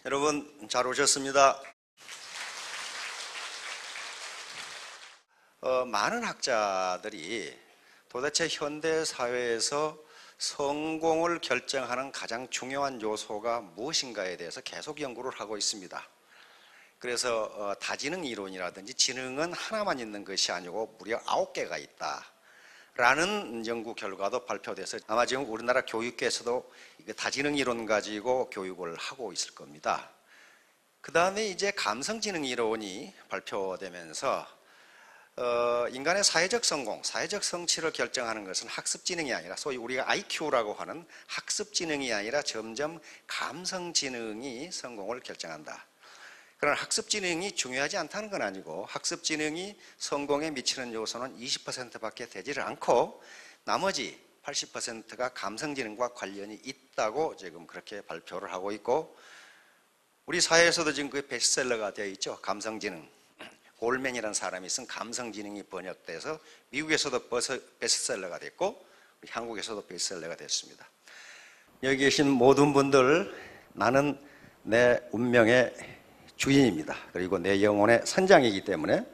여러분 잘 오셨습니다. 많은 학자들이 도대체 현대 사회에서 성공을 결정하는 가장 중요한 요소가 무엇인가에 대해서 계속 연구를 하고 있습니다. 그래서 다지능 이론이라든지 지능은 하나만 있는 것이 아니고 무려 9개가 있다 라는 연구 결과도 발표돼서 아마 지금 우리나라 교육계에서도 다지능 이론 가지고 교육을 하고 있을 겁니다. 그 다음에 이제 감성지능 이론이 발표되면서 인간의 사회적 성공, 사회적 성취를 결정하는 것은 학습지능이 아니라 소위 우리가 IQ라고 하는 학습지능이 아니라 점점 감성지능이 성공을 결정한다. 그러나 학습지능이 중요하지 않다는 건 아니고 학습지능이 성공에 미치는 요소는 20%밖에 되지를 않고 나머지 80%가 감성지능과 관련이 있다고 지금 그렇게 발표를 하고 있고, 우리 사회에서도 지금 그 베스트셀러가 되어 있죠. 감성지능. 골맨이라는 사람이 쓴 감성지능이 번역돼서 미국에서도 베스트셀러가 됐고 우리 한국에서도 베스트셀러가 됐습니다. 여기 계신 모든 분들, 나는 내 운명의 주인입니다. 그리고 내 영혼의 선장이기 때문에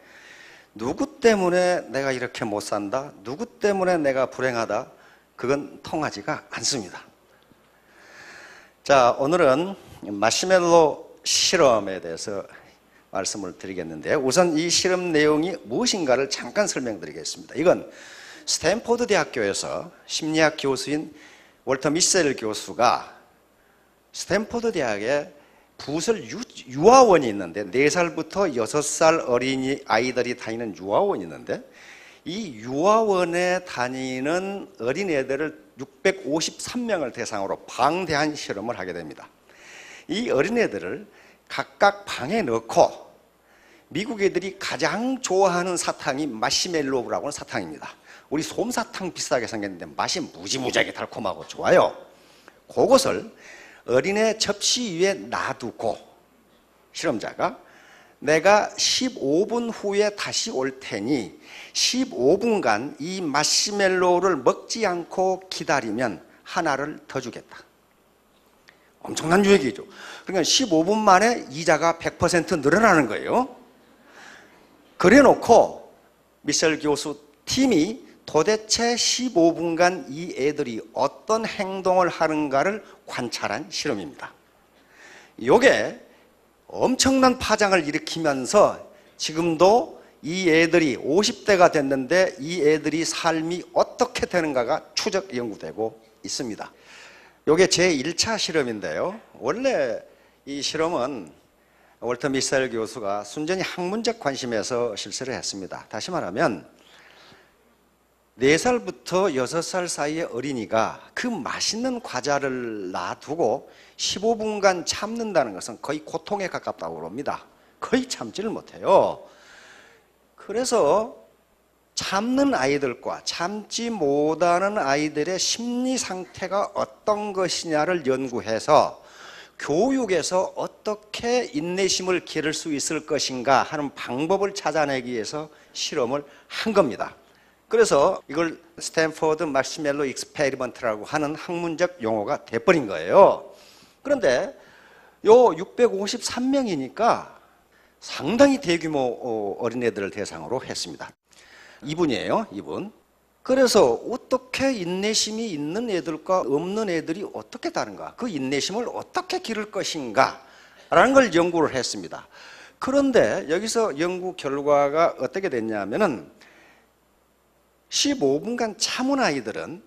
누구 때문에 내가 이렇게 못 산다, 누구 때문에 내가 불행하다, 그건 통하지가 않습니다. 자, 오늘은 마시멜로 실험에 대해서 말씀을 드리겠는데, 우선 이 실험 내용이 무엇인가를 잠깐 설명드리겠습니다. 이건 스탠포드 대학교에서 심리학 교수인 월터 미셀 교수가 스탠포드 대학에 부설 유아원이 있는데 4살부터 6살 어린이 아이들이 다니는 유아원이 있는데, 이 유아원에 다니는 어린애들을 653명을 대상으로 방대한 실험을 하게 됩니다. 이 어린애들을 각각 방에 넣고 미국 애들이 가장 좋아하는 사탕이 마시멜로우라고 하는 사탕입니다. 우리 솜사탕 비슷하게 생겼는데 맛이 무지무지하게 달콤하고 좋아요. 그것을 어린애 접시 위에 놔두고 실험자가 내가 15분 후에 다시 올 테니 15분간 이 마시멜로우를 먹지 않고 기다리면 하나를 더 주겠다. 엄청난 유익이죠. 그러니까 15분 만에 이자가 100% 늘어나는 거예요. 그래 놓고 미셀 교수 팀이 도대체 15분간 이 애들이 어떤 행동을 하는가를 관찰한 실험입니다. 이게 엄청난 파장을 일으키면서 지금도 이 애들이 50대가 됐는데 이 애들이 삶이 어떻게 되는가가 추적 연구되고 있습니다. 이게 제1차 실험인데요. 원래 이 실험은 월터 미셀 교수가 순전히 학문적 관심에서 실시를 했습니다. 다시 말하면 4살부터 6살 사이의 어린이가 그 맛있는 과자를 놔두고 15분간 참는다는 것은 거의 고통에 가깝다고 합니다. 거의 참지를 못해요. 그래서 참는 아이들과 참지 못하는 아이들의 심리 상태가 어떤 것이냐를 연구해서 교육에서 어떻게 인내심을 기를 수 있을 것인가 하는 방법을 찾아내기 위해서 실험을 한 겁니다. 그래서 이걸 스탠포드 마시멜로 익스페리먼트라고 하는 학문적 용어가 돼버린 거예요. 그런데 요 653명이니까 상당히 대규모 어린애들을 대상으로 했습니다. 이분이에요, 이분. 그래서 어떻게 인내심이 있는 애들과 없는 애들이 어떻게 다른가, 그 인내심을 어떻게 기를 것인가 라는 걸 연구를 했습니다. 그런데 여기서 연구 결과가 어떻게 됐냐면은 15분간 참은 아이들은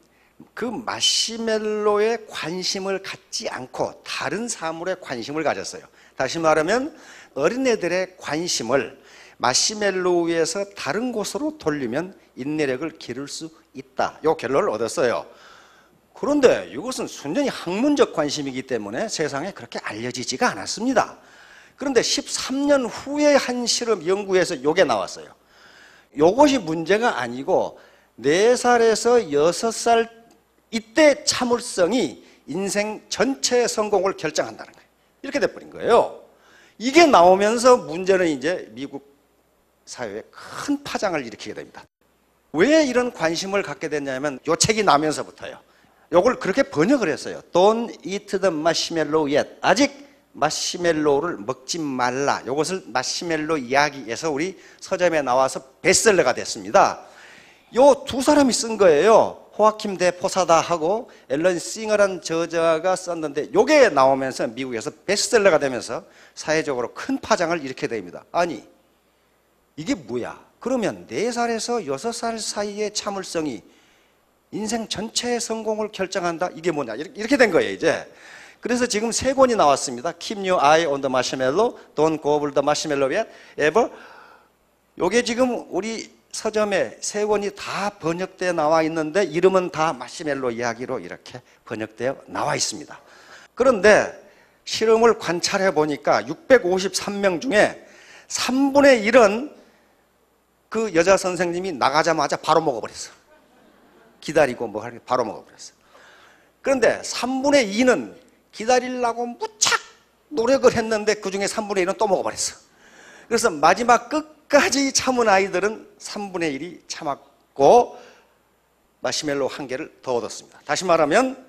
그 마시멜로에 관심을 갖지 않고 다른 사물에 관심을 가졌어요. 다시 말하면 어린애들의 관심을 마시멜로우에서 다른 곳으로 돌리면 인내력을 기를 수 있다, 이 결론을 얻었어요. 그런데 이것은 순전히 학문적 관심이기 때문에 세상에 그렇게 알려지지가 않았습니다. 그런데 13년 후에 한 실험 연구에서 이게 나왔어요. 이것이 문제가 아니고 4살에서 6살 이때 참을성이 인생 전체의 성공을 결정한다는 거예요. 이렇게 돼버린 거예요. 이게 나오면서 문제는 이제 미국 사회에 큰 파장을 일으키게 됩니다. 왜 이런 관심을 갖게 됐냐면 이 책이 나면서부터요. 이걸 그렇게 번역을 했어요. Don't eat the marshmallow yet. 아직 마시멜로를 먹지 말라. 이것을 마시멜로 이야기에서 우리 서점에 나와서 베스트셀러가 됐습니다. 요 두 사람이 쓴 거예요. 호아킴 대 포사다하고 앨런 싱어라는 저자가 썼는데 요게 나오면서 미국에서 베스트셀러가 되면서 사회적으로 큰 파장을 일으키게 됩니다. 아니 이게 뭐야? 그러면 4살에서 6살 사이의 참을성이 인생 전체의 성공을 결정한다? 이게 뭐냐? 이렇게 된 거예요 이제. 그래서 지금 3권이 나왔습니다. Keep your eye on the marshmallow, Don't go over the marshmallow yet, ever. 요게 지금 우리 서점에 3권이 다 번역되어 나와 있는데 이름은 다 마시멜로 이야기로 이렇게 번역되어 나와 있습니다. 그런데 실험을 관찰해 보니까 653명 중에 3분의 1은 그 여자 선생님이 나가자마자 바로 먹어버렸어. 기다리고 뭐 하게 바로 먹어버렸어. 그런데 3분의 2는 기다리려고 무척 노력을 했는데 그 중에 3분의 1은 또 먹어버렸어. 그래서 마지막 끝까지 참은 아이들은 3분의 1이 참았고 마시멜로 1개를 더 얻었습니다. 다시 말하면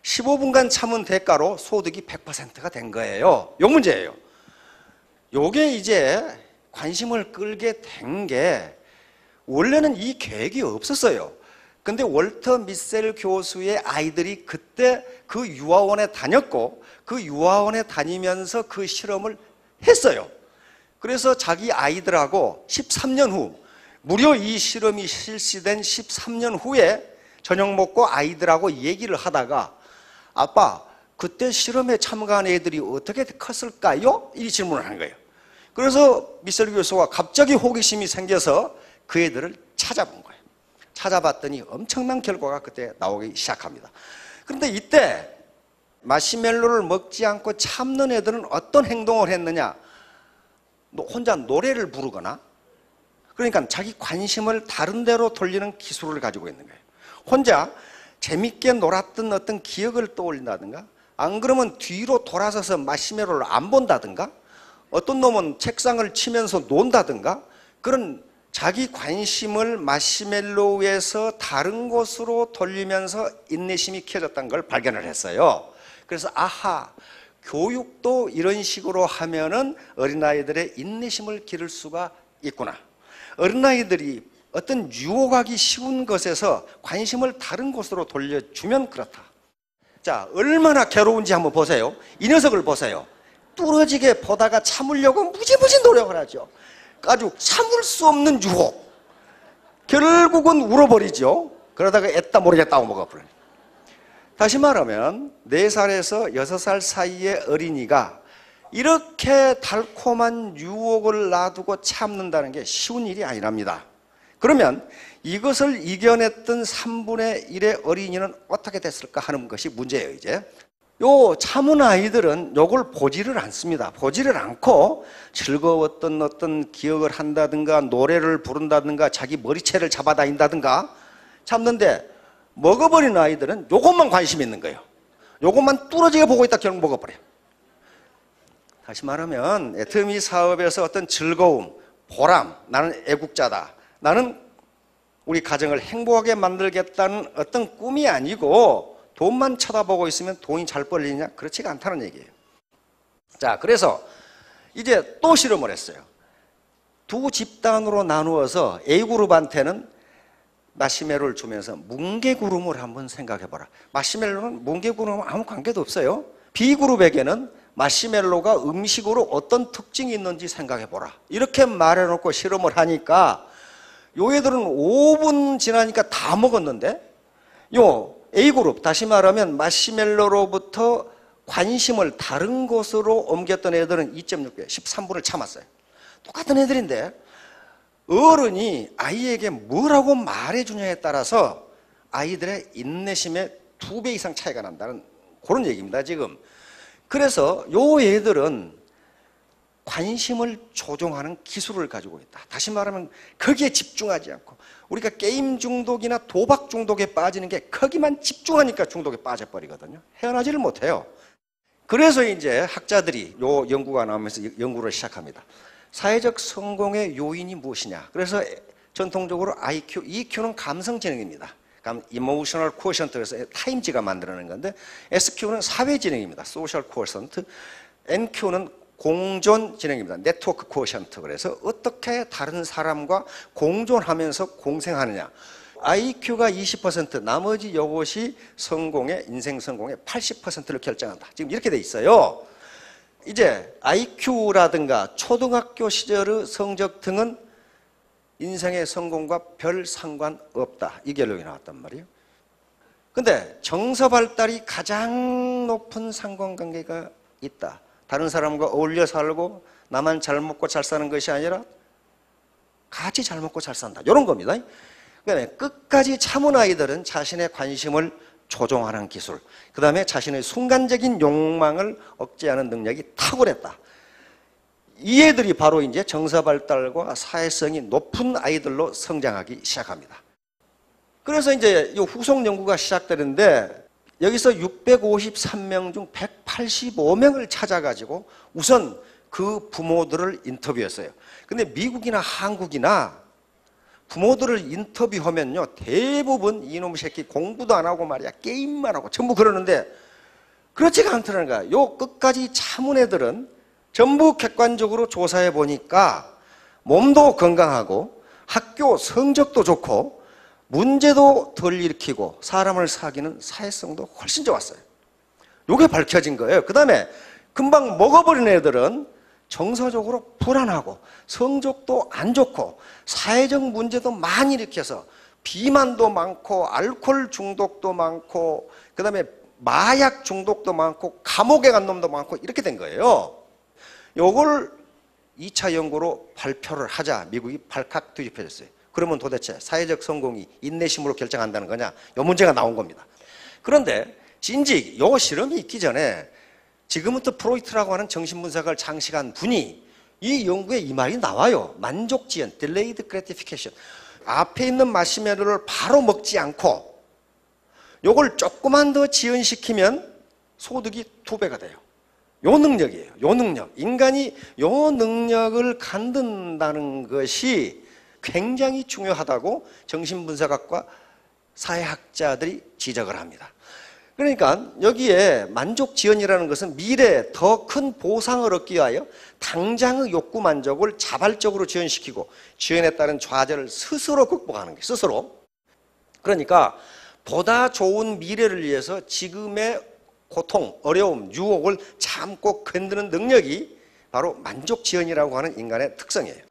15분간 참은 대가로 소득이 100%가 된 거예요. 요 문제예요. 요게 이제 관심을 끌게 된 게 원래는 이 계획이 없었어요. 근데 월터 미셀 교수의 아이들이 그때 그 유아원에 다녔고 그 유아원에 다니면서 그 실험을 했어요. 그래서 자기 아이들하고 13년 후 무려 이 실험이 실시된 13년 후에 저녁 먹고 아이들하고 얘기를 하다가 아빠 그때 실험에 참가한 애들이 어떻게 컸을까요? 이 질문을 한 거예요. 그래서 미셀 교수가 갑자기 호기심이 생겨서 그 애들을 찾아본 거예요. 찾아봤더니 엄청난 결과가 그때 나오기 시작합니다. 그런데 이때 마시멜로를 먹지 않고 참는 애들은 어떤 행동을 했느냐? 혼자 노래를 부르거나 그러니까 자기 관심을 다른 데로 돌리는 기술을 가지고 있는 거예요. 혼자 재밌게 놀았던 어떤 기억을 떠올린다든가 안 그러면 뒤로 돌아서서 마시멜로를 안 본다든가 어떤 놈은 책상을 치면서 논다든가 그런 자기 관심을 마시멜로에서 다른 곳으로 돌리면서 인내심이 키워졌다는 걸 발견을 했어요. 그래서 아하, 교육도 이런 식으로 하면은 어린아이들의 인내심을 기를 수가 있구나. 어린아이들이 어떤 유혹하기 쉬운 것에서 관심을 다른 곳으로 돌려주면 그렇다. 자, 얼마나 괴로운지 한번 보세요. 이 녀석을 보세요. 뚫어지게 보다가 참으려고 무지무지 노력을 하죠. 아주 참을 수 없는 유혹. 결국은 울어버리죠. 그러다가 애따 모르겠다고 먹어버려요. 다시 말하면 4살에서 6살 사이의 어린이가 이렇게 달콤한 유혹을 놔두고 참는다는 게 쉬운 일이 아니랍니다. 그러면 이것을 이겨냈던 3분의 1의 어린이는 어떻게 됐을까 하는 것이 문제예요. 이제 요 참은 아이들은 요걸 보지를 않습니다. 보지를 않고 즐거웠던 어떤 기억을 한다든가 노래를 부른다든가 자기 머리채를 잡아다닌다든가 참는데 먹어버린 아이들은 요것만 관심 있는 거예요. 요것만 뚫어지게 보고 있다 결국 먹어버려요. 다시 말하면 애터미 사업에서 어떤 즐거움, 보람, 나는 애국자다. 나는 우리 가정을 행복하게 만들겠다는 어떤 꿈이 아니고 돈만 쳐다보고 있으면 돈이 잘 벌리냐? 그렇지가 않다는 얘기예요. 자, 그래서 이제 또 실험을 했어요. 두 집단으로 나누어서 A그룹한테는 마시멜로를 주면서 뭉게구름을 한번 생각해봐라. 마시멜로는 뭉게구름은 아무 관계도 없어요. B그룹에게는 마시멜로가 음식으로 어떤 특징이 있는지 생각해보라. 이렇게 말해놓고 실험을 하니까 요 애들은 5분 지나니까 다 먹었는데 요 A그룹, 다시 말하면 마시멜로로부터 관심을 다른 곳으로 옮겼던 애들은 2.6배, 13분을 참았어요. 똑같은 애들인데 어른이 아이에게 뭐라고 말해주냐에 따라서 아이들의 인내심에 2배 이상 차이가 난다는 그런 얘기입니다, 지금. 그래서 요 애들은 관심을 조종하는 기술을 가지고 있다. 다시 말하면 거기에 집중하지 않고 우리가 게임 중독이나 도박 중독에 빠지는 게 거기만 집중하니까 중독에 빠져버리거든요. 헤어나지를 못해요. 그래서 이제 학자들이 요 연구가 나오면서 연구를 시작합니다. 사회적 성공의 요인이 무엇이냐. 그래서 전통적으로 IQ, EQ는 감성지능입니다. Emotional Quotient, 그래서 타임지가 만들어낸 건데 SQ는 사회지능입니다. Social Quotient. NQ는 공존 지능입니다. 네트워크 코어션트. 그래서 어떻게 다른 사람과 공존하면서 공생하느냐. IQ가 20%, 나머지 이것이 성공의, 인생 성공의 80%를 결정한다. 지금 이렇게 돼 있어요. 이제 IQ라든가 초등학교 시절의 성적 등은 인생의 성공과 별 상관없다. 이 결론이 나왔단 말이에요. 근데 정서 발달이 가장 높은 상관관계가 있다. 다른 사람과 어울려 살고 나만 잘 먹고 잘 사는 것이 아니라 같이 잘 먹고 잘 산다. 이런 겁니다. 그다음에 끝까지 참은 아이들은 자신의 관심을 조종하는 기술, 그 다음에 자신의 순간적인 욕망을 억제하는 능력이 탁월했다. 이 애들이 바로 이제 정서 발달과 사회성이 높은 아이들로 성장하기 시작합니다. 그래서 이제 이 후속 연구가 시작되는데 여기서 653명 중 185명을 찾아가지고 우선 그 부모들을 인터뷰했어요. 근데 미국이나 한국이나 부모들을 인터뷰하면요, 대부분 이놈 새끼 공부도 안 하고 말이야 게임만 하고 전부 그러는데 그렇지가 않더라는 거야. 요 끝까지 참은 애들은 전부 객관적으로 조사해 보니까 몸도 건강하고 학교 성적도 좋고 문제도 덜 일으키고 사람을 사귀는 사회성도 훨씬 좋았어요. 요게 밝혀진 거예요. 그 다음에 금방 먹어버린 애들은 정서적으로 불안하고 성적도 안 좋고 사회적 문제도 많이 일으켜서 비만도 많고 알코올 중독도 많고 그 다음에 마약 중독도 많고 감옥에 간 놈도 많고 이렇게 된 거예요. 요걸 2차 연구로 발표를 하자 미국이 발칵 뒤집혀졌어요. 그러면 도대체 사회적 성공이 인내심으로 결정한다는 거냐? 요 문제가 나온 겁니다. 그런데 진즉 요 실험이 있기 전에 지금부터 프로이트라고 하는 정신분석을 장식한 분이 이 연구에 이 말이 나와요. 만족지연, delayed gratification. 앞에 있는 마시멜로를 바로 먹지 않고 요걸 조금만 더 지연시키면 소득이 2배가 돼요. 요 능력이에요. 요 능력. 인간이 요 능력을 갖는다는 것이 굉장히 중요하다고 정신분석학과 사회학자들이 지적을 합니다. 그러니까 여기에 만족지연이라는 것은 미래에 더 큰 보상을 얻기 위하여 당장의 욕구 만족을 자발적으로 지연시키고 지연에 따른 좌절을 스스로 극복하는 게 스스로. 그러니까 보다 좋은 미래를 위해서 지금의 고통, 어려움, 유혹을 참고 견디는 능력이 바로 만족지연이라고 하는 인간의 특성이에요.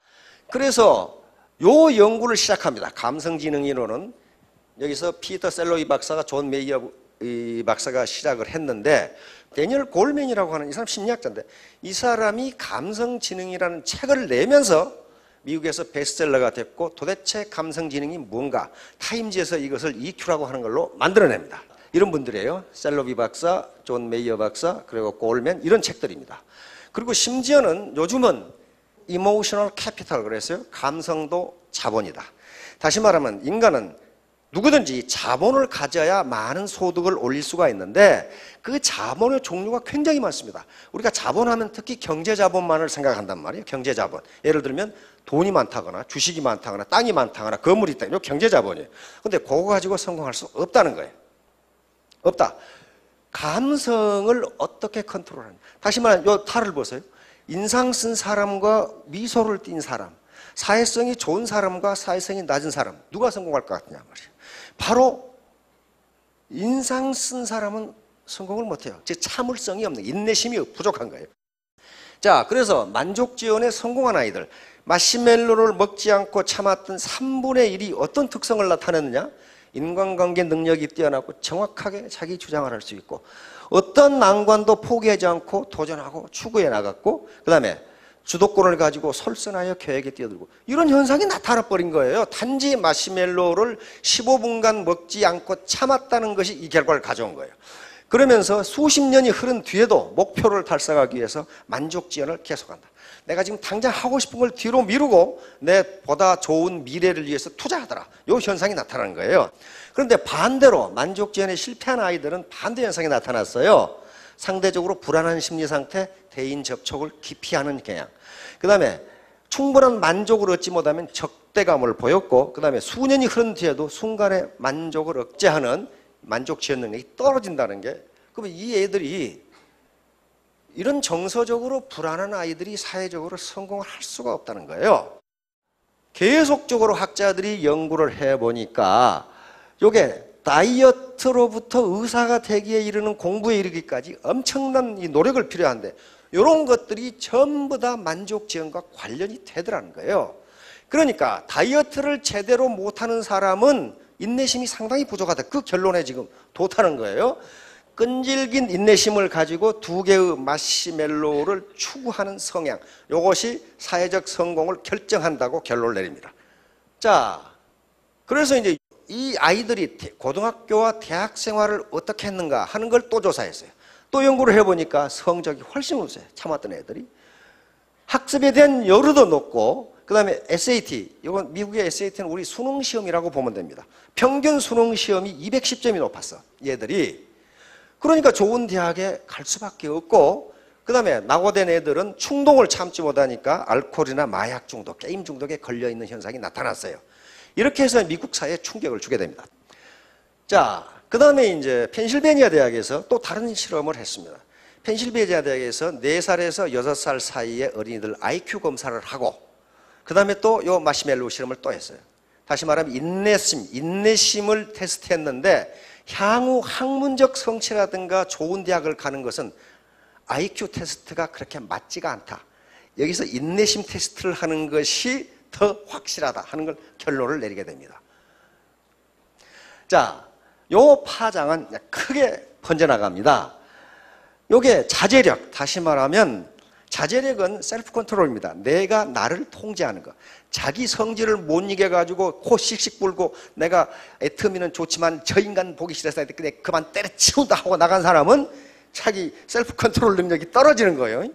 그래서 요 연구를 시작합니다. 감성지능이론은 여기서 피터 셀로이 박사가 존 메이어 이 박사가 시작을 했는데 데니얼 골맨이라고 하는 이 사람 심리학자인데 이 사람이 감성지능이라는 책을 내면서 미국에서 베스트셀러가 됐고 도대체 감성지능이 뭔가 타임지에서 이것을 EQ라고 하는 걸로 만들어냅니다. 이런 분들이에요. 셀로비 박사, 존 메이어 박사, 그리고 골맨 이런 책들입니다. 그리고 심지어는 요즘은 이모셔널 캐피탈 그랬어요. 감성도 자본이다. 다시 말하면 인간은 누구든지 자본을 가져야 많은 소득을 올릴 수가 있는데 그 자본의 종류가 굉장히 많습니다. 우리가 자본하면 특히 경제자본만을 생각한단 말이에요. 경제자본. 예를 들면 돈이 많다거나 주식이 많다거나 땅이 많다거나 건물이 있다. 이거 경제자본이에요. 근데 그거 가지고 성공할 수 없다는 거예요. 없다. 감성을 어떻게 컨트롤하는가. 다시 말하면 요 탈을 보세요. 인상 쓴 사람과 미소를 띈 사람, 사회성이 좋은 사람과 사회성이 낮은 사람 누가 성공할 것 같냐 말이에요. 바로 인상 쓴 사람은 성공을 못해요. 즉 참을성이 없는 인내심이 부족한 거예요. 자, 그래서 만족지연에 성공한 아이들 마시멜로를 먹지 않고 참았던 3분의 1이 어떤 특성을 나타내느냐? 인간관계 능력이 뛰어나고 정확하게 자기 주장을 할 수 있고 어떤 난관도 포기하지 않고 도전하고 추구해 나갔고 그 다음에 주도권을 가지고 설선하여 계획에 뛰어들고 이런 현상이 나타나버린 거예요. 단지 마시멜로를 15분간 먹지 않고 참았다는 것이 이 결과를 가져온 거예요. 그러면서 수십 년이 흐른 뒤에도 목표를 달성하기 위해서 만족지연을 계속한다. 내가 지금 당장 하고 싶은 걸 뒤로 미루고 내 보다 좋은 미래를 위해서 투자하더라. 이 현상이 나타나는 거예요. 그런데 반대로 만족지연에 실패한 아이들은 반대 현상이 나타났어요. 상대적으로 불안한 심리 상태, 대인 접촉을 기피하는 경향. 그 다음에 충분한 만족을 얻지 못하면 적대감을 보였고 그 다음에 수년이 흐른 뒤에도 순간의 만족을 억제하는 만족지연 능력이 떨어진다는 게 그러면 이 애들이 이런 정서적으로 불안한 아이들이 사회적으로 성공을 할 수가 없다는 거예요. 계속적으로 학자들이 연구를 해보니까 이게 다이어트로부터 의사가 되기에 이르는 공부에 이르기까지 엄청난 이 노력을 필요한데 이런 것들이 전부 다 만족 지형과 관련이 되더라는 거예요. 그러니까 다이어트를 제대로 못하는 사람은 인내심이 상당히 부족하다. 그 결론에 지금 도달하는 거예요. 끈질긴 인내심을 가지고 2개의 마시멜로를 추구하는 성향, 이것이 사회적 성공을 결정한다고 결론을 내립니다. 자, 그래서 이제 이 아이들이 고등학교와 대학 생활을 어떻게 했는가 하는 걸 또 조사했어요. 또 연구를 해보니까 성적이 훨씬 우수해요. 참았던 애들이. 학습에 대한 여유도 높고, 그 다음에 SAT, 이건 미국의 SAT는 우리 수능 시험이라고 보면 됩니다. 평균 수능 시험이 210점이 높았어, 얘들이. 그러니까 좋은 대학에 갈 수밖에 없고, 그 다음에 낙오된 애들은 충동을 참지 못하니까 알코올이나 마약 중독, 게임 중독에 걸려있는 현상이 나타났어요. 이렇게 해서 미국 사회에 충격을 주게 됩니다. 자, 그 다음에 이제 펜실베니아 대학에서 또 다른 실험을 했습니다. 펜실베니아 대학에서 4살에서 6살 사이의 어린이들 IQ 검사를 하고, 그 다음에 또 요 마시멜로 실험을 또 했어요. 다시 말하면 인내심을 테스트했는데 향후 학문적 성취라든가 좋은 대학을 가는 것은 IQ 테스트가 그렇게 맞지가 않다. 여기서 인내심 테스트를 하는 것이 더 확실하다 하는 걸 결론을 내리게 됩니다. 자, 요 파장은 크게 번져나갑니다. 요게 자제력, 다시 말하면 자제력은 셀프 컨트롤입니다. 내가 나를 통제하는 거. 자기 성질을 못 이겨가지고 코 씩씩 불고 내가 애터미는 좋지만 저 인간 보기 싫어서 그냥 그만 때려치운다 하고 나간 사람은 자기 셀프 컨트롤 능력이 떨어지는 거예요.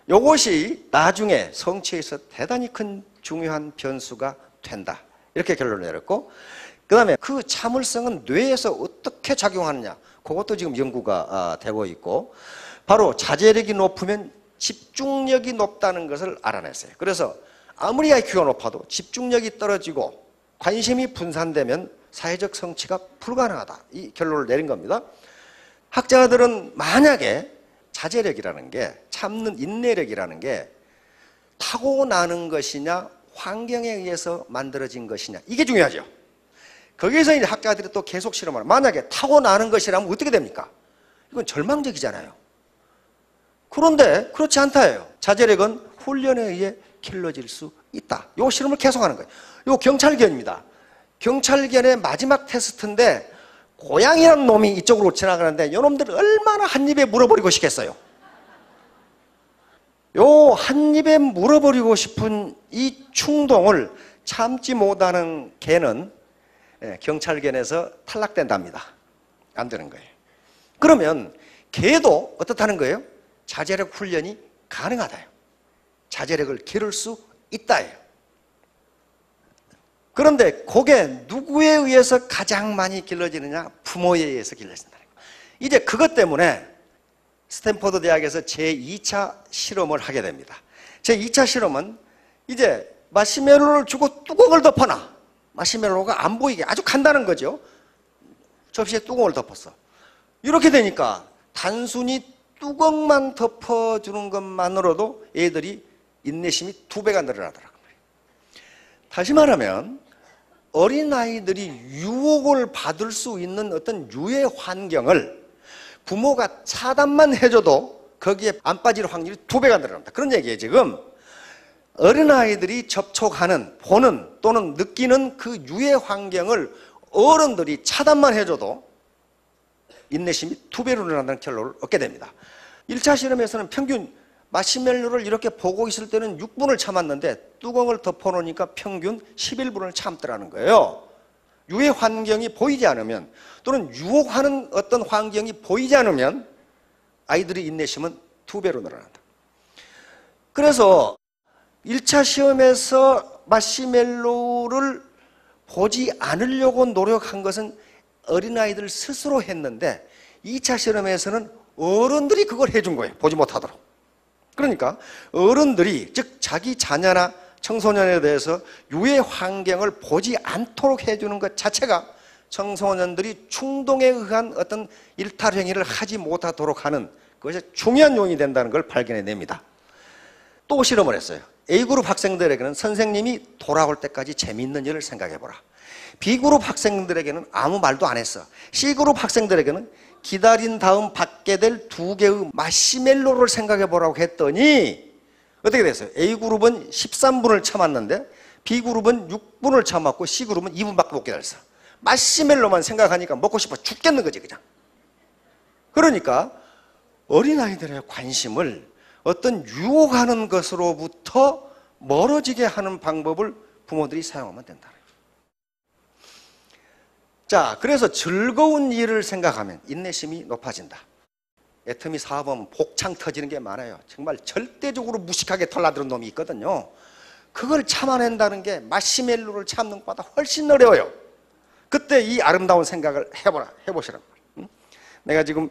이것이 나중에 성취에서 대단히 큰 중요한 변수가 된다. 이렇게 결론을 내렸고, 그 다음에 그 참을성은 뇌에서 어떻게 작용하느냐, 그것도 지금 연구가 되고 있고, 바로 자제력이 높으면 집중력이 높다는 것을 알아냈어요. 그래서 아무리 IQ가 높아도 집중력이 떨어지고 관심이 분산되면 사회적 성취가 불가능하다. 이 결론을 내린 겁니다. 학자들은 만약에 자제력이라는 게, 참는 인내력이라는 게 타고나는 것이냐 환경에 의해서 만들어진 것이냐, 이게 중요하죠. 거기에서 이제 학자들이 또 계속 실험을 해요. 만약에 타고나는 것이라면 어떻게 됩니까? 이건 절망적이잖아요. 그런데 그렇지 않다예요. 자제력은 훈련에 의해 길러질 수 있다. 이 실험을 계속하는 거예요. 이 경찰견입니다. 경찰견의 마지막 테스트인데 고양이라는 놈이 이쪽으로 지나가는데 이놈들 얼마나 한 입에 물어버리고 싶겠어요. 요 한 입에 물어버리고 싶은 이 충동을 참지 못하는 개는 경찰견에서 탈락된답니다. 안 되는 거예요. 그러면 개도 어떻다는 거예요? 자제력 훈련이 가능하다요. 자제력을 기를 수 있다예요. 그런데 그게 누구에 의해서 가장 많이 길러지느냐? 부모에 의해서 길러진다는 거예요. 이제 그것 때문에 스탠퍼드 대학에서 제2차 실험을 하게 됩니다. 제2차 실험은 이제 마시멜로를 주고 뚜껑을 덮어놔. 마시멜로가 안 보이게 아주 간단한 거죠. 접시에 뚜껑을 덮었어. 이렇게 되니까 단순히 뚜껑만 덮어주는 것만으로도 애들이 인내심이 2배가 늘어나더라고요. 다시 말하면 어린아이들이 유혹을 받을 수 있는 어떤 유해 환경을 부모가 차단만 해줘도 거기에 안 빠질 확률이 2배가 늘어납니다. 그런 얘기예요. 지금 어린아이들이 접촉하는, 보는 또는 느끼는 그 유해 환경을 어른들이 차단만 해줘도 인내심이 2배로 늘어난다는 결론을 얻게 됩니다. 1차 실험에서는 평균 마시멜로를 이렇게 보고 있을 때는 6분을 참았는데 뚜껑을 덮어놓으니까 평균 11분을 참더라는 거예요. 유해 환경이 보이지 않으면, 또는 유혹하는 어떤 환경이 보이지 않으면 아이들의 인내심은 2배로 늘어난다. 그래서 1차 시험에서 마시멜로를 보지 않으려고 노력한 것은 어린아이들 스스로 했는데 2차 실험에서는 어른들이 그걸 해준 거예요. 보지 못하도록. 그러니까 어른들이, 즉 자기 자녀나 청소년에 대해서 유해 환경을 보지 않도록 해주는 것 자체가 청소년들이 충동에 의한 어떤 일탈 행위를 하지 못하도록 하는 그것이 중요한 요인이 된다는 걸 발견해냅니다. 또 실험을 했어요. A그룹 학생들에게는 선생님이 돌아올 때까지 재미있는 일을 생각해보라. B그룹 학생들에게는 아무 말도 안 했어. C그룹 학생들에게는 기다린 다음 받게 될 2개의 마시멜로를 생각해보라고 했더니 어떻게 됐어요? A그룹은 13분을 참았는데 B그룹은 6분을 참았고 C그룹은 2분밖에 못 기다렸어. 마시멜로만 생각하니까 먹고 싶어 죽겠는 거지 그냥. 그러니까 어린아이들의 관심을 어떤 유혹하는 것으로부터 멀어지게 하는 방법을 부모들이 사용하면 된다. 자, 그래서 즐거운 일을 생각하면 인내심이 높아진다. 애터미 사업은 복창 터지는 게 많아요. 정말 절대적으로 무식하게 털나드는 놈이 있거든요. 그걸 참아낸다는 게 마시멜로를 참는 것보다 훨씬 어려워요. 그때 이 아름다운 생각을 해보시란 말이에요. 내가 지금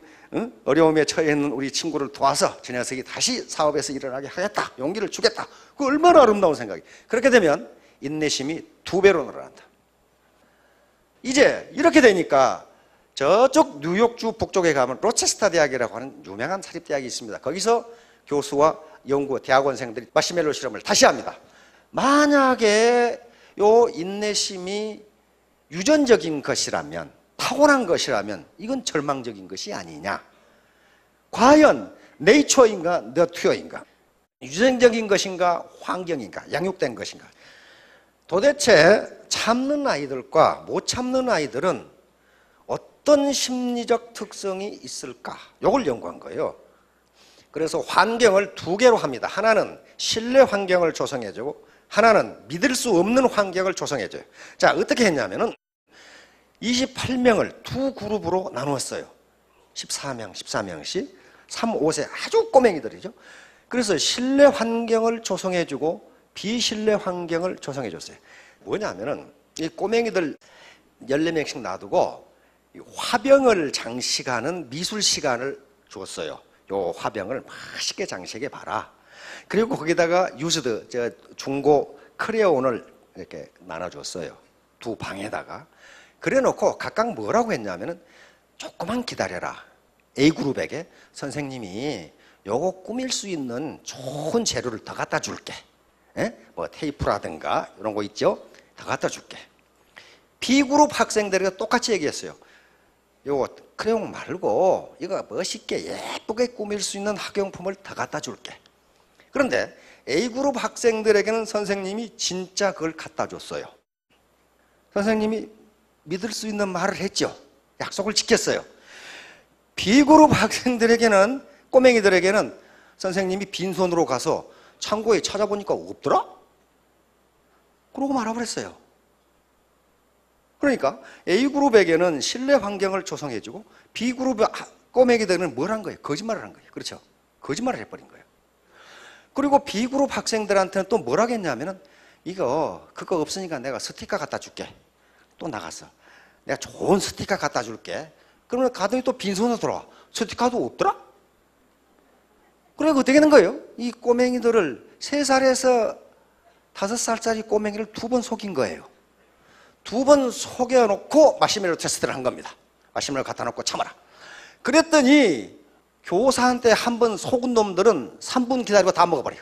어려움에 처해 있는 우리 친구를 도와서 저 녀석이 다시 사업에서 일어나게 하겠다. 용기를 주겠다. 그 얼마나 아름다운 생각이에요. 그렇게 되면 인내심이 2배로 늘어난다. 이제 이렇게 되니까 저쪽 뉴욕주 북쪽에 가면 로체스터 대학이라고 하는 유명한 사립대학이 있습니다. 거기서 교수와 대학원생들이 마시멜로 실험을 다시 합니다. 만약에 요 인내심이 유전적인 것이라면, 타고난 것이라면 이건 절망적인 것이 아니냐. 과연 네이처인가 너튜어인가? 유전적인 것인가 환경인가? 양육된 것인가? 도대체 참는 아이들과 못 참는 아이들은 어떤 심리적 특성이 있을까? 이걸 연구한 거예요. 그래서 환경을 2개로 합니다. 하나는 신뢰 환경을 조성해주고 하나는 믿을 수 없는 환경을 조성해줘요. 자, 어떻게 했냐면은 28명을 2그룹으로 나누었어요. 14명씩 3, 5세 아주 꼬맹이들이죠. 그래서 신뢰 환경을 조성해주고 비신뢰 환경을 조성해줬어요. 뭐냐면은 이 꼬맹이들 14명씩 놔두고 화병을 장식하는 미술 시간을 줬어요. 요 화병을 맛있게 장식해 봐라. 그리고 거기다가 유즈드 중고 크레용을 이렇게 나눠줬어요. 2방에다가. 그래 놓고 각각 뭐라고 했냐면은 조금만 기다려라. A그룹에게 선생님이 요거 꾸밀 수 있는 좋은 재료를 더 갖다 줄게. 뭐 테이프라든가 이런 거 있죠? 더 갖다 줄게. B그룹 학생들에게 똑같이 얘기했어요. 요거 크레용 말고 이거 멋있게 예쁘게 꾸밀 수 있는 학용품을 더 갖다 줄게. 그런데 A그룹 학생들에게는 선생님이 진짜 그걸 갖다 줬어요. 선생님이 믿을 수 있는 말을 했죠. 약속을 지켰어요. B그룹 학생들에게는, 꼬맹이들에게는 선생님이 빈손으로 가서 창고에 찾아보니까 없더라? 그러고 말아버렸어요. 그러니까 A그룹에게는 신뢰 환경을 조성해주고 B그룹 꼬맹이들은 뭘 한 거예요? 거짓말을 한 거예요. 그렇죠? 거짓말을 해버린 거예요. 그리고 B그룹 학생들한테는 또 뭘 하겠냐면은 그거 없으니까 내가 스티커 갖다 줄게. 또 나갔어. 내가 좋은 스티커 갖다 줄게. 그러면 가더니 또 빈손으로 돌아와. 스티커도 없더라? 그래, 어떻게 된 거예요? 이 꼬맹이들을 3살에서 5살짜리 꼬맹이를 2번 속인 거예요. 2번 속여놓고 마시멜로 테스트를 한 겁니다. 마시멜로 갖다 놓고 참아라. 그랬더니 교사한테 한 번 속은 놈들은 3분 기다리고 다 먹어버려요.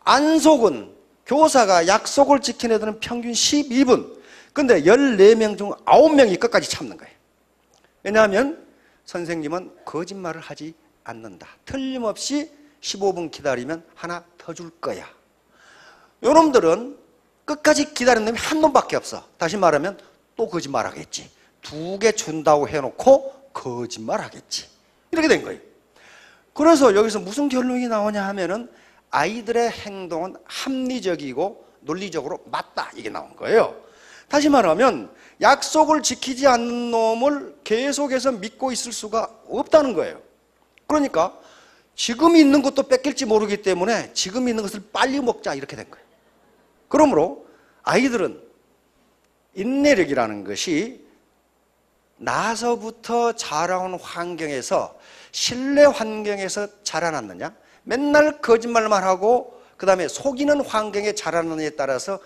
안 속은 교사가 약속을 지킨 애들은 평균 12분. 근데 14명 중 9명이 끝까지 참는 거예요. 왜냐하면 선생님은 거짓말을 하지 않는다. 틀림없이 15분 기다리면 하나 더 줄 거야. 요놈들은 끝까지 기다리는 놈이 한 놈밖에 없어. 다시 말하면 또 거짓말 하겠지. 2개 준다고 해놓고 거짓말 하겠지. 이렇게 된 거예요. 그래서 여기서 무슨 결론이 나오냐 하면은 아이들의 행동은 합리적이고 논리적으로 맞다. 이게 나온 거예요. 다시 말하면 약속을 지키지 않는 놈을 계속해서 믿고 있을 수가 없다는 거예요. 그러니까 지금 있는 것도 뺏길지 모르기 때문에 지금 있는 것을 빨리 먹자 이렇게 된 거예요. 그러므로 아이들은 인내력이라는 것이 나서부터 자라온 환경에서 신뢰 환경에서 자라났느냐, 맨날 거짓말만 하고 그 다음에 속이는 환경에 자라느냐에 따라서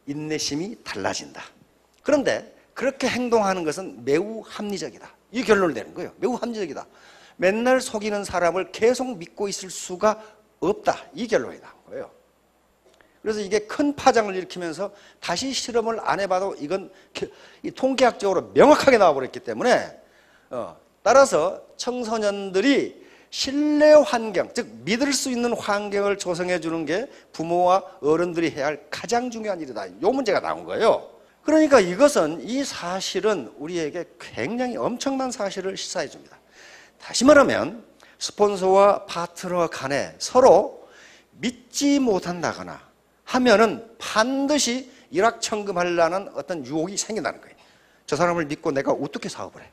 인내심이 달라진다. 그런데 그렇게 행동하는 것은 매우 합리적이다. 이 결론을 내는 거예요. 매우 합리적이다. 맨날 속이는 사람을 계속 믿고 있을 수가 없다. 이 결론이 나온 거예요. 그래서 이게 큰 파장을 일으키면서 다시 실험을 안 해봐도 이건 통계학적으로 명확하게 나와버렸기 때문에 따라서 청소년들이 신뢰 환경, 즉 믿을 수 있는 환경을 조성해 주는 게 부모와 어른들이 해야 할 가장 중요한 일이다. 이 문제가 나온 거예요. 그러니까 이것은 이 사실은 우리에게 굉장히 엄청난 사실을 시사해 줍니다. 다시 말하면 스폰서와 파트너 간에 서로 믿지 못한다거나 하면은 반드시 일확천금하려는 어떤 유혹이 생긴다는 거예요. 저 사람을 믿고 내가 어떻게 사업을 해?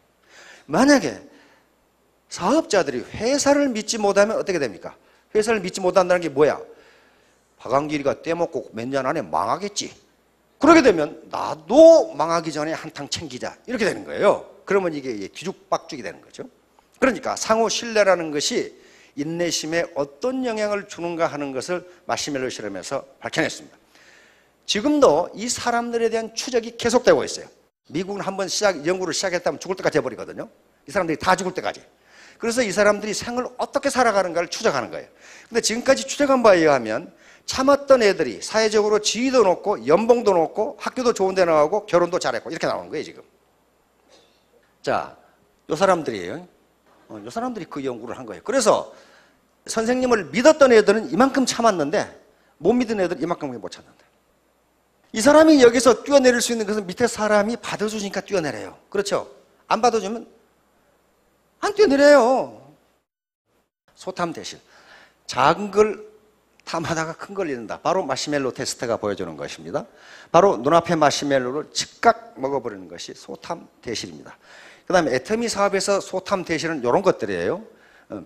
만약에 사업자들이 회사를 믿지 못하면 어떻게 됩니까? 회사를 믿지 못한다는 게 뭐야? 박한길이가 떼먹고 몇 년 안에 망하겠지. 그러게 되면 나도 망하기 전에 한탕 챙기자. 이렇게 되는 거예요. 그러면 이게 뒤죽박죽이 되는 거죠. 그러니까 상호 신뢰라는 것이 인내심에 어떤 영향을 주는가 하는 것을 마시멜로 실험에서 밝혀냈습니다. 지금도 이 사람들에 대한 추적이 계속되고 있어요. 미국은 한번 연구를 시작했다면 죽을 때까지 해버리거든요. 이 사람들이 다 죽을 때까지. 그래서 이 사람들이 생을 어떻게 살아가는가를 추적하는 거예요. 근데 지금까지 추적한 바에 의하면 참았던 애들이 사회적으로 지위도 높고 연봉도 높고 학교도 좋은 데 나가고 결혼도 잘했고 이렇게 나오는 거예요 지금. 자, 요 사람들이에요. 요 사람들이 그 연구를 한 거예요. 그래서 선생님을 믿었던 애들은 이만큼 참았는데 못 믿은 애들은 이만큼밖에 못 참는다. 이 사람이 여기서 뛰어내릴 수 있는 것은 밑에 사람이 받아주니까 뛰어내려요. 그렇죠? 안 받아주면 안 뛰어내려요. 소탐 대신 작은 걸 탐하다가 큰 걸 잃는다. 바로 마시멜로 테스트가 보여주는 것입니다. 바로 눈앞의 마시멜로를 즉각 먹어버리는 것이 소탐 대실입니다. 그 다음에 애터미 사업에서 소탐 대실은 이런 것들이에요.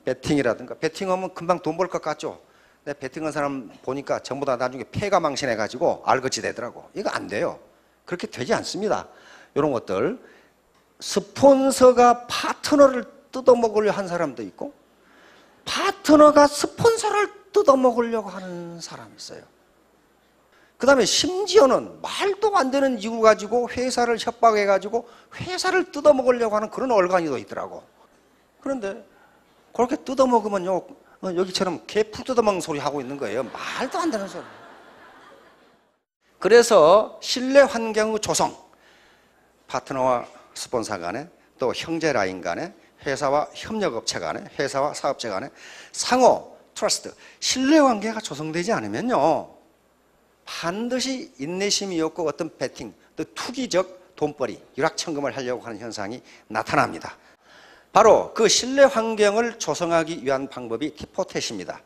배팅이라든가. 배팅하면 금방 돈 벌 것 같죠? 근데 배팅한 사람 보니까 전부 다 나중에 폐가 망신해가지고 알거지 되더라고. 이거 안 돼요. 그렇게 되지 않습니다. 이런 것들. 스폰서가 파트너를 뜯어먹으려 한 사람도 있고 파트너가 스폰서를 뜯어먹으려고 하는 사람이 있어요. 그 다음에 심지어는 말도 안 되는 이유 가지고 회사를 협박해가지고 회사를 뜯어먹으려고 하는 그런 얼간이도 있더라고. 그런데 그렇게 뜯어먹으면요 여기처럼 개풀 뜯어먹는 소리 하고 있는 거예요. 말도 안 되는 소리. 그래서 신뢰 환경의 조성, 파트너와 스폰서 간에 또 형제 라인 간에 회사와 협력업체 간에 회사와 사업체 간에 상호 트러스트, 신뢰관계가 조성되지 않으면요 반드시 인내심이 없고 어떤 배팅, 또 투기적 돈벌이, 일확천금을 하려고 하는 현상이 나타납니다. 바로 그 신뢰 환경을 조성하기 위한 방법이 티포텟입니다.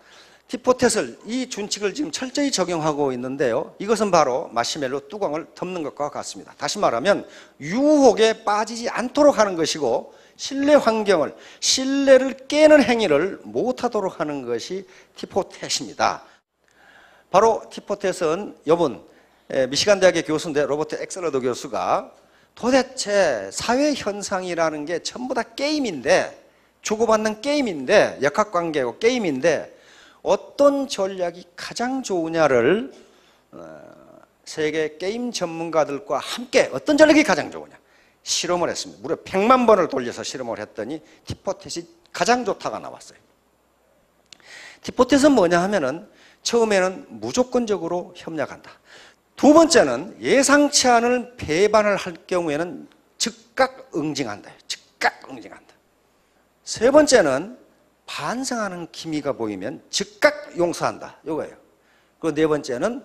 티포텟을 이 준칙을 지금 철저히 적용하고 있는데요. 이것은 바로 마시멜로 뚜껑을 덮는 것과 같습니다. 다시 말하면 유혹에 빠지지 않도록 하는 것이고 신뢰 환경을, 신뢰를 깨는 행위를 못하도록 하는 것이 티포텟입니다. 바로 티포텟은 이분 미시간 대학의 교수인데 로버트 엑셀러드 교수가 도대체 사회 현상이라는 게 전부 다 게임인데, 주고받는 게임인데, 역학관계고 게임인데 어떤 전략이 가장 좋으냐를 세계 게임 전문가들과 함께 어떤 전략이 가장 좋으냐 실험을 했습니다. 무려 100만 번을 돌려서 실험을 했더니 티포텟이 가장 좋다가 나왔어요. 티포텟은 뭐냐 하면은 처음에는 무조건적으로 협력한다. 두 번째는 예상치 않은 배반을 할 경우에는 즉각 응징한다. 즉각 응징한다. 세 번째는 반성하는 기미가 보이면 즉각 용서한다. 이거예요. 그리고 네 번째는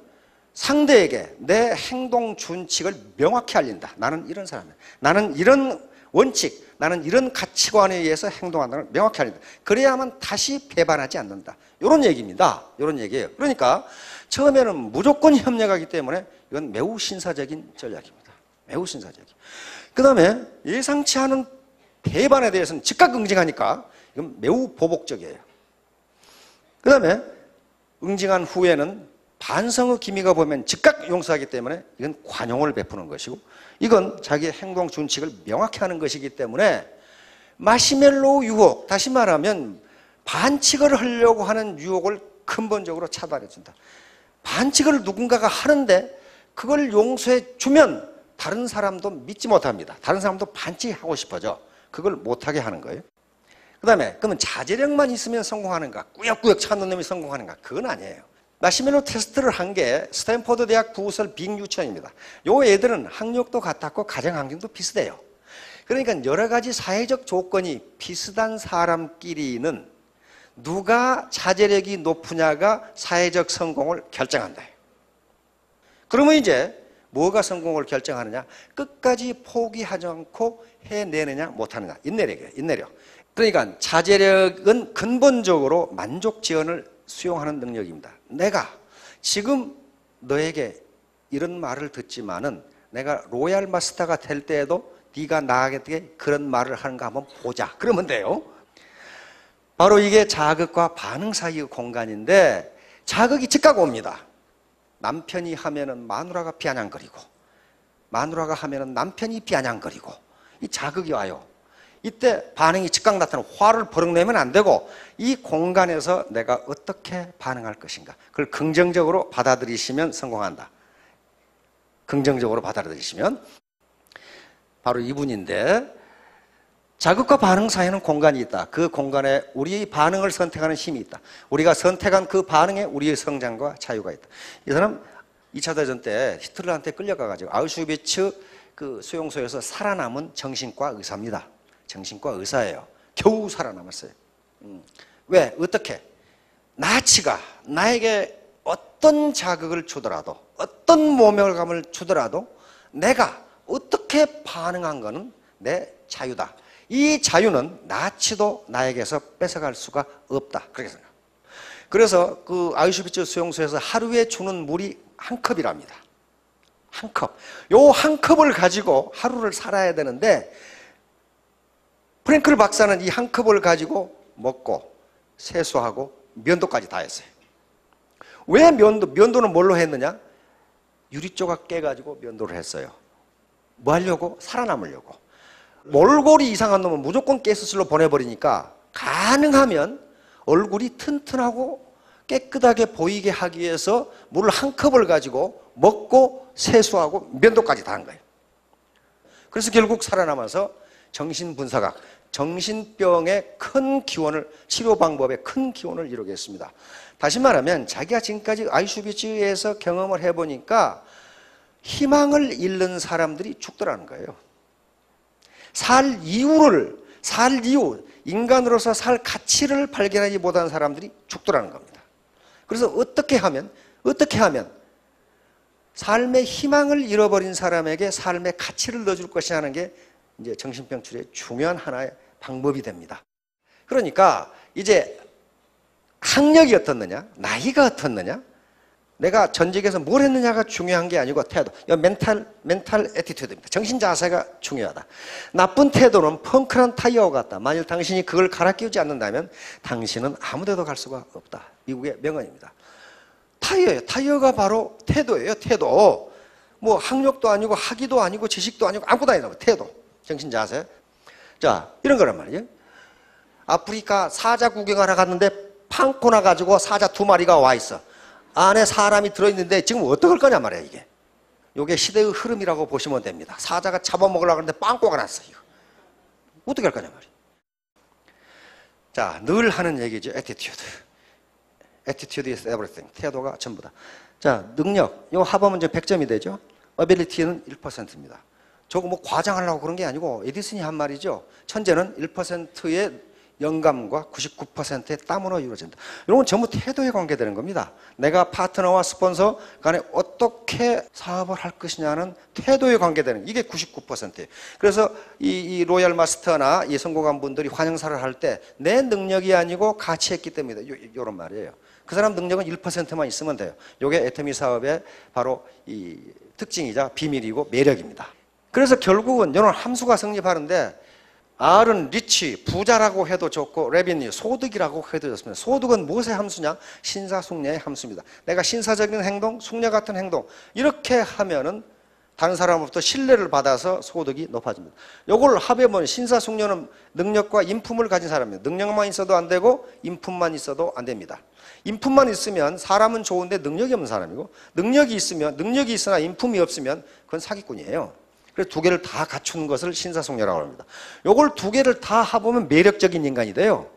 상대에게 내 행동 준칙을 명확히 알린다. 나는 이런 사람이야. 나는 이런 원칙, 나는 이런 가치관에 의해서 행동한다는 걸 명확히 알린다. 그래야만 다시 배반하지 않는다. 이런 얘기입니다. 이런 얘기예요. 그러니까 처음에는 무조건 협력하기 때문에 이건 매우 신사적인 전략입니다. 매우 신사적인. 그 다음에 예상치 않은 배반에 대해서는 즉각 응징하니까 이건 매우 보복적이에요. 그 다음에 응징한 후에는 반성의 기미가 보면 즉각 용서하기 때문에 이건 관용을 베푸는 것이고 이건 자기의 행동 준칙을 명확히 하는 것이기 때문에 마시멜로 유혹, 다시 말하면 반칙을 하려고 하는 유혹을 근본적으로 차단해준다. 반칙을 누군가가 하는데 그걸 용서해 주면 다른 사람도 믿지 못합니다. 다른 사람도 반칙하고 싶어져. 그걸 못하게 하는 거예요. 그 다음에 그러면 자제력만 있으면 성공하는가? 꾸역꾸역 찾는 놈이 성공하는가? 그건 아니에요. 마시멜로 테스트를 한 게 스탠포드 대학 부설 빅 유치원입니다. 요 애들은 학력도 같았고 가정 환경도 비슷해요. 그러니까 여러 가지 사회적 조건이 비슷한 사람끼리는 누가 자제력이 높으냐가 사회적 성공을 결정한다. 그러면 이제 뭐가 성공을 결정하느냐? 끝까지 포기하지 않고 해내느냐 못하느냐. 인내력이에요. 인내력. 그러니까 자제력은 근본적으로 만족 지연을 수용하는 능력입니다. 내가 지금 너에게 이런 말을 듣지만은 내가 로얄 마스터가 될 때에도 네가 나에게 그런 말을 하는가 한번 보자. 그러면 돼요. 바로 이게 자극과 반응 사이의 공간인데 자극이 즉각 옵니다. 남편이 하면은 마누라가 비아냥거리고 마누라가 하면은 남편이 비아냥거리고 이 자극이 와요. 이때 반응이 즉각 나타나고 화를 버럭 내면 안 되고 이 공간에서 내가 어떻게 반응할 것인가 그걸 긍정적으로 받아들이시면 성공한다. 긍정적으로 받아들이시면 바로 이분인데 자극과 반응 사이에는 공간이 있다. 그 공간에 우리의 반응을 선택하는 힘이 있다. 우리가 선택한 그 반응에 우리의 성장과 자유가 있다. 이 사람 2차 대전 때 히틀러한테 끌려가가지고 아우슈비츠 그 수용소에서 살아남은 정신과 의사입니다. 정신과 의사예요. 겨우 살아남았어요. 왜? 어떻게? 나치가 나에게 어떤 자극을 주더라도 어떤 모멸감을 주더라도 내가 어떻게 반응한 거는 내 자유다. 이 자유는 나치도 나에게서 뺏어갈 수가 없다. 그렇게 생각합니다. 그래서 그 아우슈비츠 수용소에서 하루에 주는 물이 한 컵이랍니다. 한 컵. 요 한 컵을 가지고 하루를 살아야 되는데 프랭클 박사는 이 한 컵을 가지고 먹고 세수하고 면도까지 다 했어요. 왜 면도는 뭘로 했느냐? 유리조각 깨가지고 면도를 했어요. 뭐 하려고? 살아남으려고. 몰골이 이상한 놈은 무조건 가스실로 보내버리니까 가능하면 얼굴이 튼튼하고 깨끗하게 보이게 하기 위해서 물 한 컵을 가지고 먹고 세수하고 면도까지 다 한 거예요. 그래서 결국 살아남아서 정신분석학, 정신병의 큰 기원을, 치료 방법의 큰 기원을 이루게 했습니다. 다시 말하면 자기가 지금까지 아우슈비츠에서 경험을 해보니까 희망을 잃는 사람들이 죽더라는 거예요. 살 이유, 인간으로서 살 가치를 발견하지 못한 사람들이 죽더라는 겁니다. 그래서 어떻게 하면 삶의 희망을 잃어버린 사람에게 삶의 가치를 넣어줄 것이냐 하는 게 이제 정신병 치료의 중요한 하나의 방법이 됩니다. 그러니까 이제 학력이 어떻느냐, 나이가 어떻느냐, 내가 전직에서 뭘 했느냐가 중요한 게 아니고 태도, 멘탈 애티튜드입니다. 정신 자세가 중요하다. 나쁜 태도는 펑크난 타이어와 같다. 만일 당신이 그걸 갈아 끼우지 않는다면 당신은 아무 데도 갈 수가 없다. 미국의 명언입니다. 타이어예요. 타이어가 바로 태도예요. 태도. 뭐 학력도 아니고 학위도 아니고 지식도 아니고 아무것도 아니다. 태도. 정신 자세. 자, 이런 거란 말이에요. 아프리카 사자 구경하러 갔는데 판코나 가지고 사자 2마리가 와 있어. 안에 사람이 들어있는데 지금 어떡할 거냐 말이야 이게. 이게 시대의 흐름이라고 보시면 됩니다. 사자가 잡아먹으려고 하는데 빵꾸가 났어. 이거. 어떻게 할 거냐 말이야. 자, 늘 하는 얘기죠. attitude. attitude is everything. 태도가 전부다. 자, 능력. 이 합하면 이제 100점이 되죠. ability는 1%입니다. 저거 뭐 과장하려고 그런 게 아니고 에디슨이 한 말이죠. 천재는 1%의 영감과 99%의 땀으로 이루어진다. 이런 건 전부 태도에 관계되는 겁니다. 내가 파트너와 스폰서 간에 어떻게 사업을 할 것이냐는 태도에 관계되는 이게 99%예요. 그래서 이 로얄 마스터나 이 성공한 분들이 환영사를 할 때 내 능력이 아니고 같이 했기 때문이다. 이런 말이에요. 그 사람 능력은 1%만 있으면 돼요. 이게 애터미 사업의 바로 이 특징이자 비밀이고 매력입니다. 그래서 결국은 이런 함수가 성립하는데 R은 리치, 부자라고 해도 좋고 레비뉴, 소득이라고 해도 좋습니다. 소득은 무엇의 함수냐? 신사숙녀의 함수입니다. 내가 신사적인 행동, 숙녀 같은 행동 이렇게 하면은 다른 사람으로부터 신뢰를 받아서 소득이 높아집니다. 이걸 합해보면 신사숙녀는 능력과 인품을 가진 사람입니다. 능력만 있어도 안 되고 인품만 있어도 안 됩니다. 인품만 있으면 사람은 좋은데 능력이 없는 사람이고 능력이 있으나 인품이 없으면 그건 사기꾼이에요. 그래서 두 개를 다 갖춘 것을 신사숙녀라고 합니다. 요걸 두 개를 다 해보면 매력적인 인간이 돼요.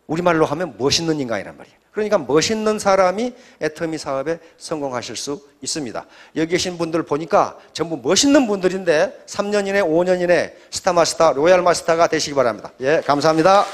우리말로 하면 멋있는 인간이란 말이에요. 그러니까 멋있는 사람이 애터미 사업에 성공하실 수 있습니다. 여기 계신 분들 보니까 전부 멋있는 분들인데 3년 이내, 5년 이내 스타마스터, 로얄마스터가 되시기 바랍니다. 예, 감사합니다.